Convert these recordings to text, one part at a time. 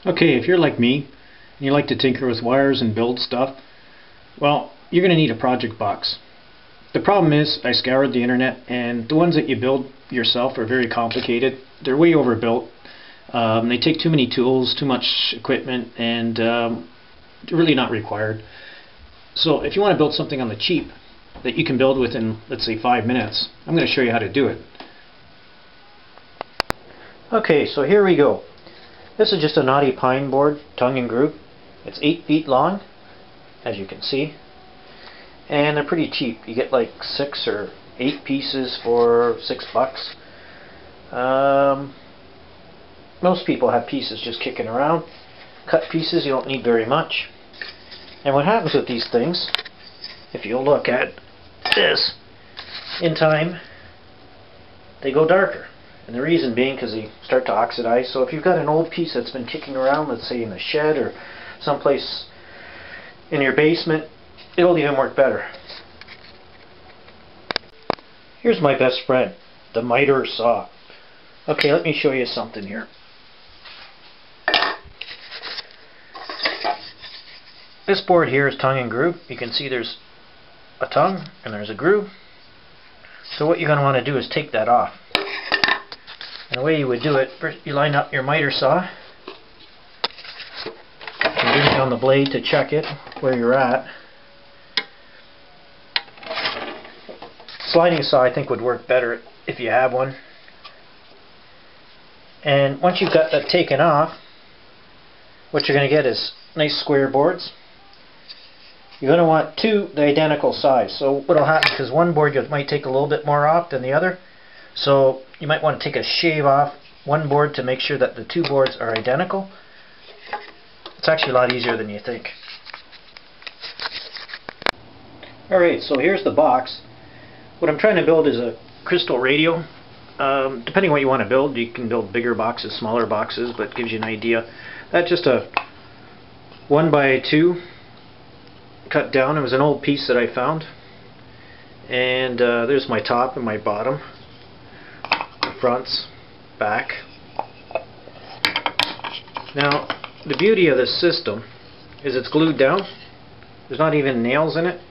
Okay, if you're like me and you like to tinker with wires and build stuff, well, you're going to need a project box. The problem is I scoured the internet and the ones that you build yourself are very complicated. They're way overbuilt. They take too many tools, too much equipment, and they're really not required. So if you want to build something on the cheap that you can build within, let's say, 5 minutes, I'm going to show you how to do it. Okay, so here we go. This is just a knotty pine board, tongue and groove. It's 8 feet long, as you can see, and they're pretty cheap. You get like 6 or 8 pieces for $6. Most people have pieces just kicking around. Cut pieces, you don't need very much. And what happens with these things, if you look at this, in time they go darker. And the reason being because they start to oxidize. So if you've got an old piece that's been kicking around, let's say in a shed or someplace in your basement, it'll even work better. Here's my best friend, the miter saw. Okay, let me show you something here. This board here is tongue and groove. You can see there's a tongue and there's a groove. So what you're going to want to do is take that off. And the way you would do it, first you line up your miter saw and bring down the blade to check it where you're at. Sliding saw I think would work better if you have one. And once you've got that taken off, what you're going to get is nice square boards. You're going to want two the identical size. So what will happen, because one board you might take a little bit more off than the other, so you might want to take a shave off one board to make sure that the two boards are identical. It's actually a lot easier than you think. Alright, so here's the box. What I'm trying to build is a crystal radio. Depending on what you want to build, you can build bigger boxes, smaller boxes, but it gives you an idea. That's just a 1x2 cut down. It was an old piece that I found. And there's my top and my bottom. Fronts, back. Now, the beauty of this system is it's glued down. There's not even nails in it.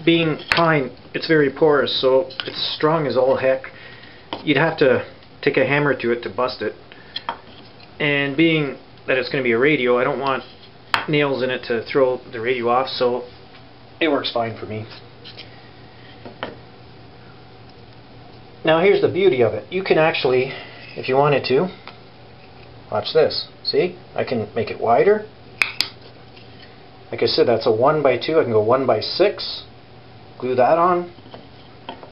Being pine, it's very porous, so it's strong as all heck. You'd have to take a hammer to it to bust it. And being that it's going to be a radio, I don't want nails in it to throw the radio off, so it works fine for me. Now here's the beauty of it. You can actually, if you wanted to, watch this. See? I can make it wider. Like I said, that's a 1x2. I can go 1x6. Glue that on.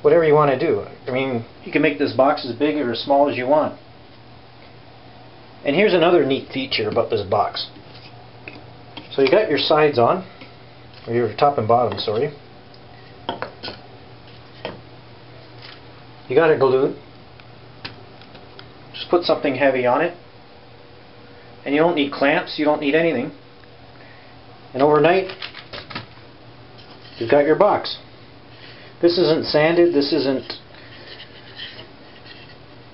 Whatever you want to do. I mean, you can make this box as big or as small as you want. And here's another neat feature about this box. So you got your sides on, or your top and bottom, sorry. You got it glued. Just put something heavy on it. And you don't need clamps, you don't need anything. And overnight, you've got your box. This isn't sanded, this isn't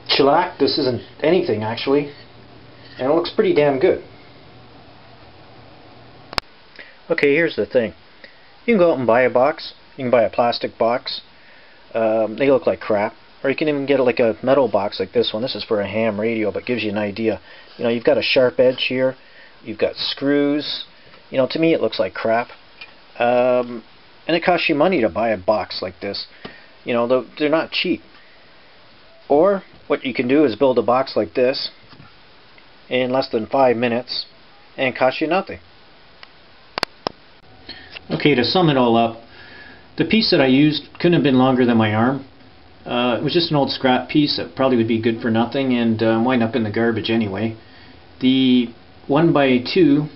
shellacked, this isn't anything actually. And it looks pretty damn good. Okay, here's the thing. You can go out and buy a box. You can buy a plastic box. They look like crap. Or you can even get like a metal box like this one. This is for a ham radio, but gives you an idea. You know, you've got a sharp edge here. You've got screws. You know, to me it looks like crap. And it costs you money to buy a box like this. You know, they're not cheap. Or what you can do is build a box like this in less than 5 minutes and it costs you nothing. Okay, to sum it all up, the piece that I used couldn't have been longer than my arm. It was just an old scrap piece that probably would be good for nothing and wind up in the garbage anyway. The 1x2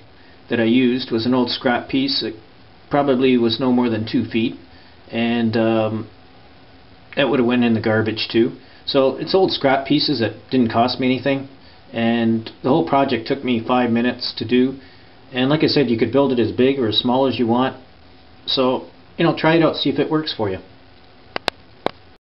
that I used was an old scrap piece that probably was no more than 2 feet, and that would have went in the garbage too. So it's old scrap pieces that didn't cost me anything, and the whole project took me 5 minutes to do. And like I said, you could build it as big or as small as you want. So, you know, try it out, see if it works for you.